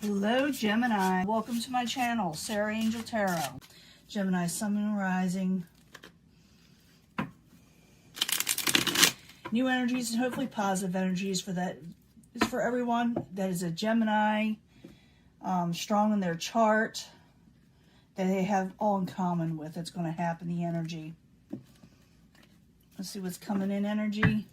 Hello Gemini, welcome to my channel, Sarah Angel Tarot. Gemini, Sun, Moon, Rising. New energies and hopefully positive energies for that. It's for everyone that is a Gemini, strong in their chart, that they have all in common with. It's going to happen, the energy. Let's see what's coming in energy.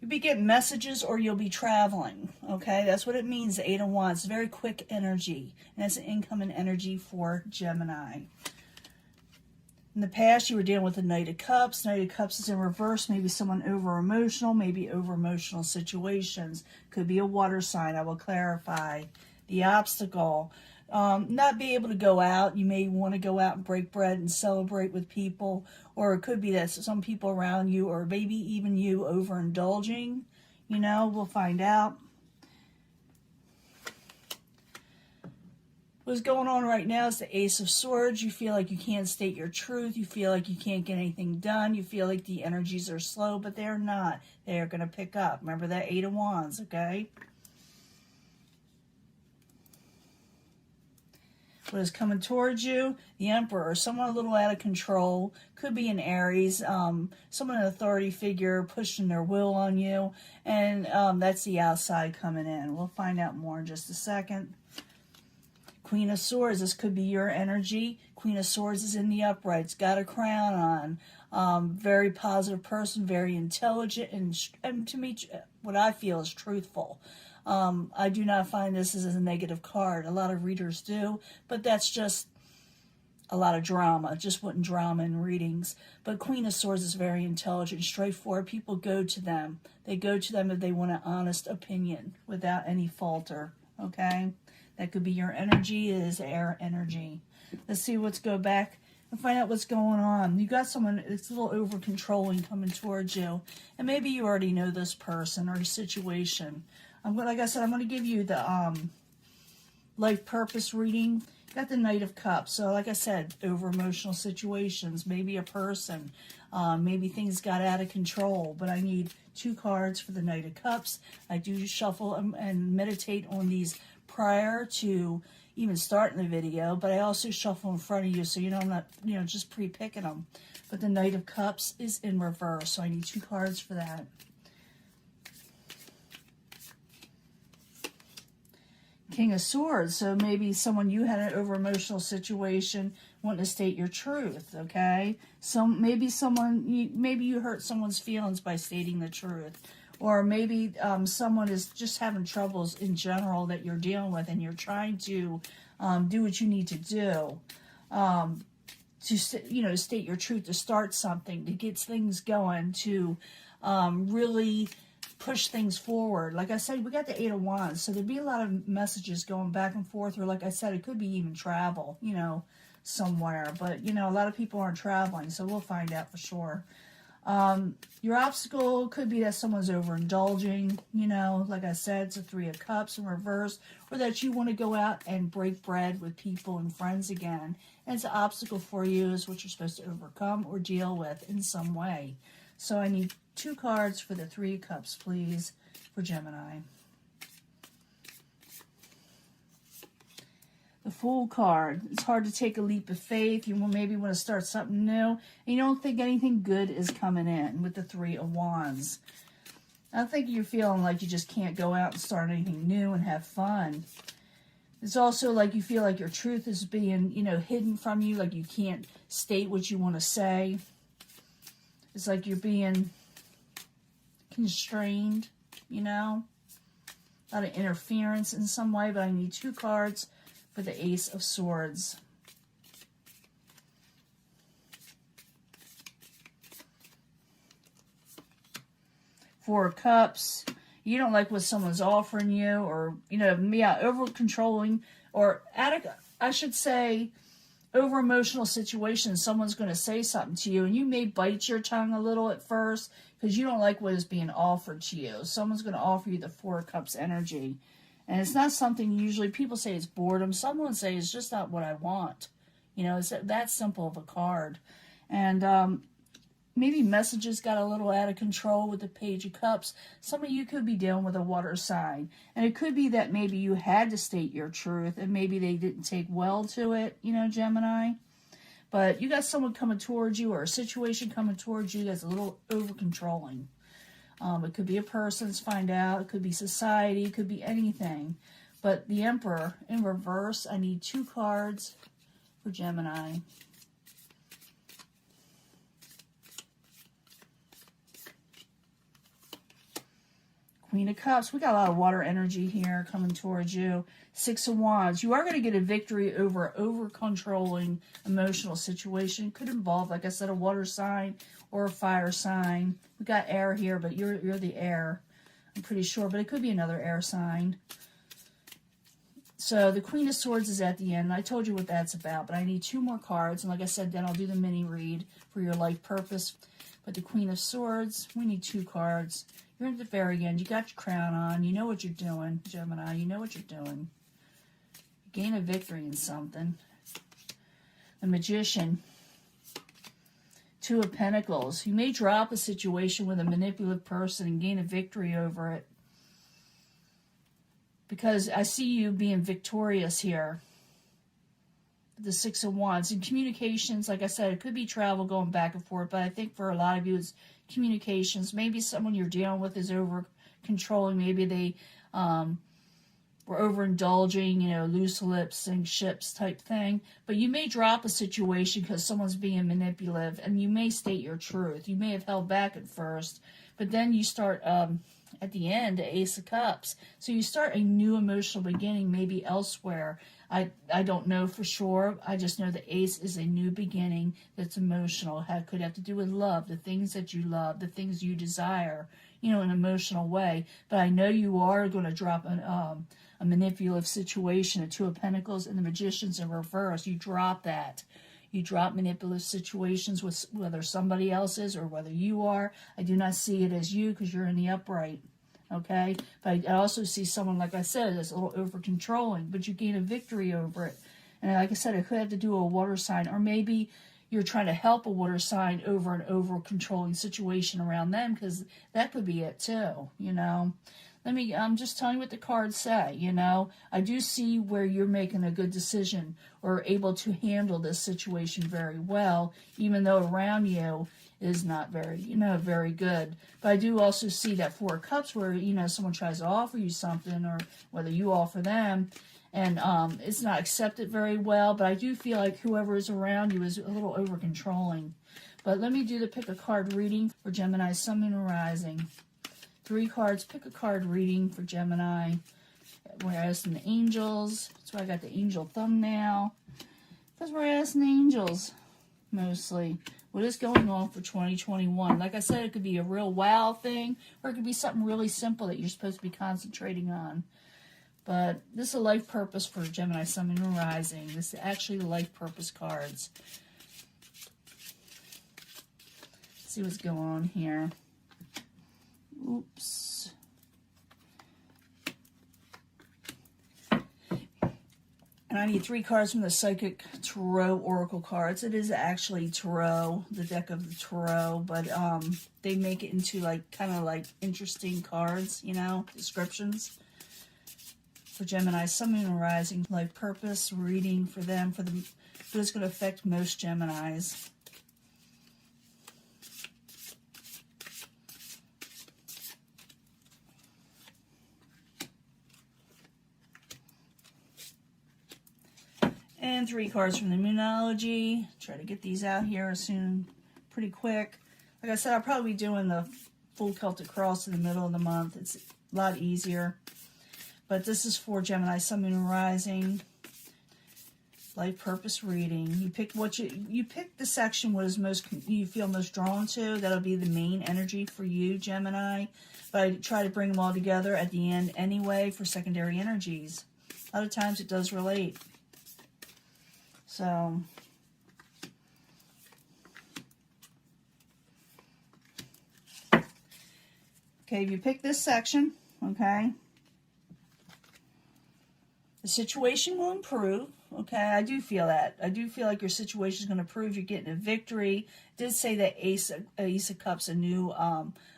You'll be getting messages or you'll be traveling, okay? That's what it means, the 8 of Wands. It's very quick energy, and it's an incoming energy for Gemini. In the past, you were dealing with the Knight of Cups. Knight of Cups is in reverse. Maybe someone over-emotional, maybe over-emotional situations. Could be a water sign, I will clarify. The obstacle, not be able to go out. You may want to go out and break bread and celebrate with people. Or it could be that some people around you, or maybe even you, overindulging. You know, we'll find out. What's going on right now is the Ace of Swords. You feel like you can't state your truth. You feel like you can't get anything done. You feel like the energies are slow, but they're not. They're going to pick up. Remember that 8 of Wands, okay? What is coming towards you? The Emperor, someone a little out of control. Could be an Aries, someone an authority figure pushing their will on you. And that's the outside coming in. We'll find out more in just a second. Queen of Swords, this could be your energy. Queen of Swords is in the uprights, got a crown on. Very positive person, very intelligent, and to me, what I feel is truthful. I do not find this as a negative card. A lot of readers do, but that's just a lot of drama. Just wouldn't drama in readings. But Queen of Swords is very intelligent, straightforward. People go to them. They go to them if they want an honest opinion without any falter, okay? That could be your energy. It is air energy. Let's see what's go back and find out what's going on. You got someone that's a little over-controlling coming towards you. And maybe you already know this person or situation. Like I said, I'm going to give you the life purpose reading. You got the Knight of Cups. So like I said, over-emotional situations. Maybe a person. Maybe things got out of control. But I need 2 cards for the Knight of Cups. I do shuffle and meditate on these prior to even starting the video, but I also shuffle in front of you, so you know I'm not, just pre-picking them. But the Knight of Cups is in reverse, so I need 2 cards for that. King of Swords, so maybe someone, you had an over-emotional situation, wanting to state your truth, okay? So maybe you hurt someone's feelings by stating the truth. Or maybe someone is just having troubles in general that you're dealing with, and you're trying to do what you need to do to state your truth, to start something, to get things going, to really push things forward. Like I said, we got the 8 of Wands, so there'd be a lot of messages going back and forth, or like I said, it could be even travel, somewhere. But, a lot of people aren't traveling, so we'll find out for sure. Your obstacle could be that someone's overindulging, like I said, it's a 3 of Cups in reverse, or that you want to go out and break bread with people and friends again. And it's an obstacle for you, is what you're supposed to overcome or deal with in some way. So I need 2 cards for the 3 of Cups, please, for Gemini. The Fool card. It's hard to take a leap of faith. You maybe want to start something new, and you don't think anything good is coming in with the 3 of Wands. I think you're feeling like you just can't go out and start anything new and have fun. It's also like you feel like your truth is being, hidden from you, like you can't state what you want to say. It's like you're being constrained, a lot of interference in some way, but I need 2 cards for the Ace of Swords. Four of Cups. You don't like what someone's offering you, or, over-controlling, or I should say, over-emotional situations. Someone's going to say something to you, and you may bite your tongue a little at first, because you don't like what is being offered to you. Someone's going to offer you the 4 of Cups energy. And it's not something usually, people say it's boredom. Someone say it's just not what I want. It's that simple of a card. And maybe messages got a little out of control with the Page of Cups. Some of you could be dealing with a water sign. And it could be that maybe you had to state your truth and maybe they didn't take well to it, you know, Gemini. But you got someone coming towards you or a situation coming towards you that's a little over-controlling. It could be a person, let's find out. It could be society. It could be anything. But the Emperor in reverse, I need 2 cards for Gemini. Queen of Cups. We got a lot of water energy here coming towards you. 6 of Wands. You are going to get a victory over controlling emotional situation. Could involve, like I said, a water sign or a fire sign. We got air here, but you're the air. I'm pretty sure, but it could be another air sign. So the Queen of Swords is at the end. I told you what that's about, but I need 2 more cards. And like I said, then I'll do the mini read for your life purpose. But the Queen of Swords, we need 2 cards. You're at the very end. You got your crown on. You know what you're doing, Gemini. You know what you're doing. You gain a victory in something. The Magician. 2 of Pentacles. You may drop a situation with a manipulative person and gain a victory over it. Because I see you being victorious here. The 6 of Wands. In communications, like I said, it could be travel going back and forth, but I think for a lot of you it's communications. Maybe someone you're dealing with is over controlling. Maybe they were overindulging, you know, loose lips, sink ships type thing. But you may drop a situation because someone's being manipulative, and you may state your truth. You may have held back at first, but then you start at the end, the Ace of Cups. So you start a new emotional beginning, maybe elsewhere. I don't know for sure. I just know the Ace is a new beginning that's emotional. It could have to do with love, the things that you love, the things you desire, you know, in an emotional way. But I know you are going to drop a manipulative situation, a 2 of Pentacles, and the Magician's in reverse. You drop that. You drop manipulative situations with whether somebody else is or whether you are. I do not see it as you because you're in the upright. Okay? But I also see someone, like I said, that's a little over-controlling, but you gain a victory over it. And like I said, it could have to do with a water sign, or maybe you're trying to help a water sign over an over-controlling situation around them, because that could be it too, you know? I'm just telling you what the cards say, you know. I do see where you're making a good decision or able to handle this situation very well, even though around you is not very, you know, very good. But I do also see that 4 of Cups where, you know, someone tries to offer you something, or whether you offer them, and it's not accepted very well. But I do feel like whoever is around you is a little over-controlling. But let me do the pick a card reading for Gemini, Sun, Moon, and Rising. 3 cards, pick a card reading for Gemini. We're asking the angels. That's why I got the angel thumbnail. Because we're asking the angels, mostly. What is going on for 2021? Like I said, it could be a real wow thing, or it could be something really simple that you're supposed to be concentrating on. But this is a life purpose for Gemini, Sun, Moon, and Rising. This is actually the life purpose cards. Let's see what's going on here. Oops. And I need 3 cards from the Psychic Tarot Oracle cards. It is actually Tarot, the deck of the Tarot, but they make it into like kind of like interesting cards, you know, descriptions. For Gemini, Sun, Moon, and Rising, life purpose reading for them, but it's going to affect most Geminis. And 3 cards from the Moonology. Try to get these out here soon, pretty quick. Like I said, I'll probably be doing the full Celtic Cross in the middle of the month. It's a lot easier. But this is for Gemini, Sun, Moon, and Rising. Life purpose reading. You pick what you pick the section what is most you feel most drawn to. That'll be the main energy for you, Gemini. But I try to bring them all together at the end anyway for secondary energies. A lot of times it does relate. So, okay, if you pick this section, okay, The situation will improve. Okay, I do feel that. I do feel like your situation is going to improve. You're getting a victory. I did say that Ace of Cups, a new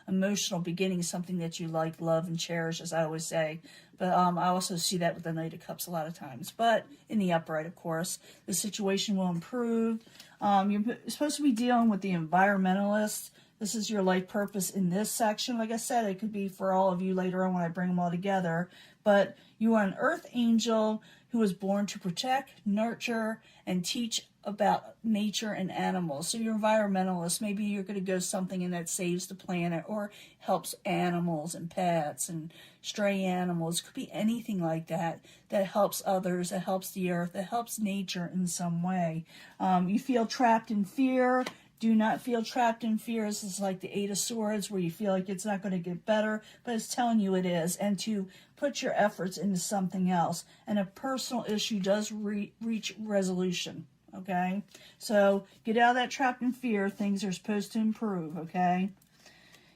emotional beginning, something that you like, love, and cherish, as I always say. But I also see that with the Knight of Cups a lot of times. But in the upright, of course, the situation will improve. You're supposed to be dealing with the environmentalists. This is your life purpose in this section. Like I said, it could be for all of you later on when I bring them all together. But you are an earth angel who was born to protect, nurture, and teach about nature and animals. So you're an environmentalist. Maybe you're going to go something in that saves the planet or helps animals and pets and stray animals. It could be anything like that that helps others, that helps the earth, that helps nature in some way. You feel trapped in fear. Do not feel trapped in fear. This is like the Eight of Swords, where you feel like it's not going to get better, but it's telling you it is. And to put your efforts into something else. And a personal issue does reach resolution. Okay? So get out of that trapped in fear. Things are supposed to improve. Okay?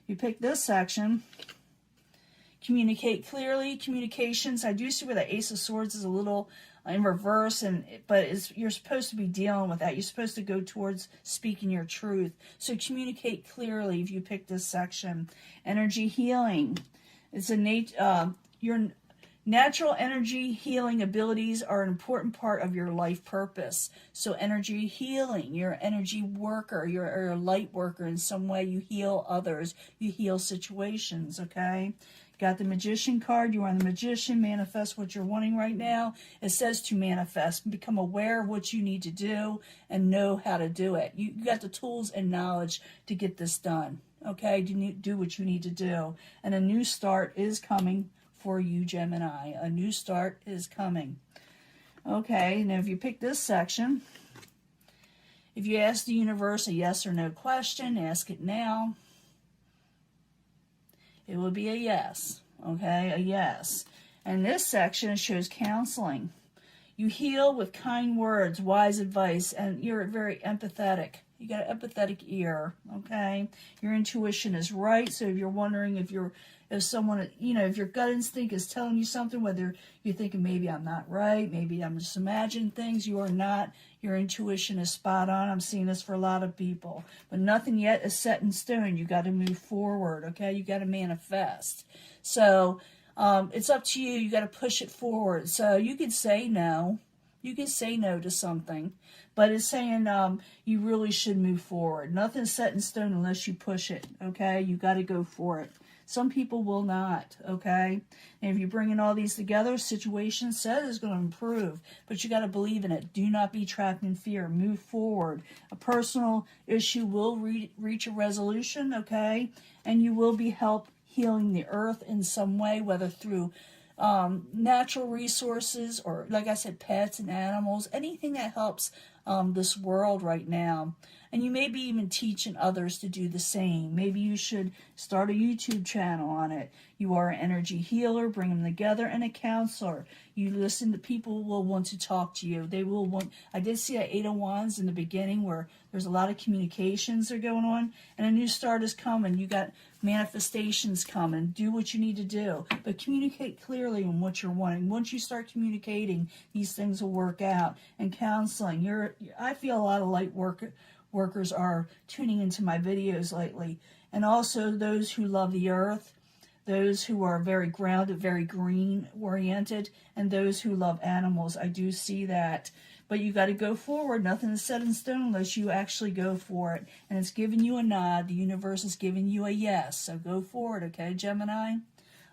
You pick this section. Communicate clearly. Communications. I do see where the Ace of Swords is a little in reverse, but you're supposed to be dealing with that. You're supposed to go towards speaking your truth. So communicate clearly if you pick this section. Energy healing. It's your natural energy healing abilities are an important part of your life purpose. So energy healing, you're an energy worker, you're a light worker in some way. You heal others, you heal situations, okay? Got the Magician card. You are the Magician. Manifest what you're wanting right now. It says to manifest. Become aware of what you need to do and know how to do it. You got the tools and knowledge to get this done. Okay? Do what you need to do. And a new start is coming for you, Gemini. A new start is coming. Okay, now if you pick this section, if you ask the universe a yes or no question, ask it now. It will be a yes, okay, a yes. And this section shows counseling. You heal with kind words, wise advice, and you're very empathetic. You got an empathetic ear, okay? Your intuition is right, so if you're wondering if someone, if your gut instinct is telling you something, whether you're thinking maybe I'm not right, maybe I'm just imagining things, you are not. Your intuition is spot on. I'm seeing this for a lot of people. But nothing yet is set in stone. You got to move forward, okay? You got to manifest. So it's up to you. You got to push it forward. So you could say no. You can say no to something. But it's saying you really should move forward. Nothing's set in stone unless you push it, okay? You got to go for it. Some people will not, okay? And if you bring in all these together, situation says it's going to improve, but you got to believe in it. Do not be trapped in fear. Move forward. A personal issue will reach a resolution, okay? And you will be helped healing the earth in some way, whether through natural resources or, like I said, pets and animals, anything that helps this world right now. And you may be even teaching others to do the same. Maybe you should start a YouTube channel on it. You are an energy healer, bring them together, and a counselor. You listen to people who will want to talk to you. They will want. I did see a 8 of Wands in the beginning where there's a lot of communications that are going on, and a new start is coming. You got manifestations coming. Do what you need to do, but communicate clearly on what you're wanting. Once you start communicating, these things will work out. And counseling, I feel a lot of light workers are tuning into my videos lately, and also those who love the earth, those who are very grounded, very green oriented, and those who love animals. I do see that. But you got to go forward. Nothing is set in stone unless you actually go for it. And it's giving you a nod. The universe is giving you a yes. So go forward, okay, Gemini?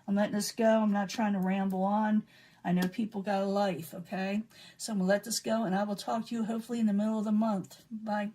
I'm letting this go. I'm not trying to ramble on. I know people got a life, okay? So I'm going to let this go, and I will talk to you hopefully in the middle of the month. Bye.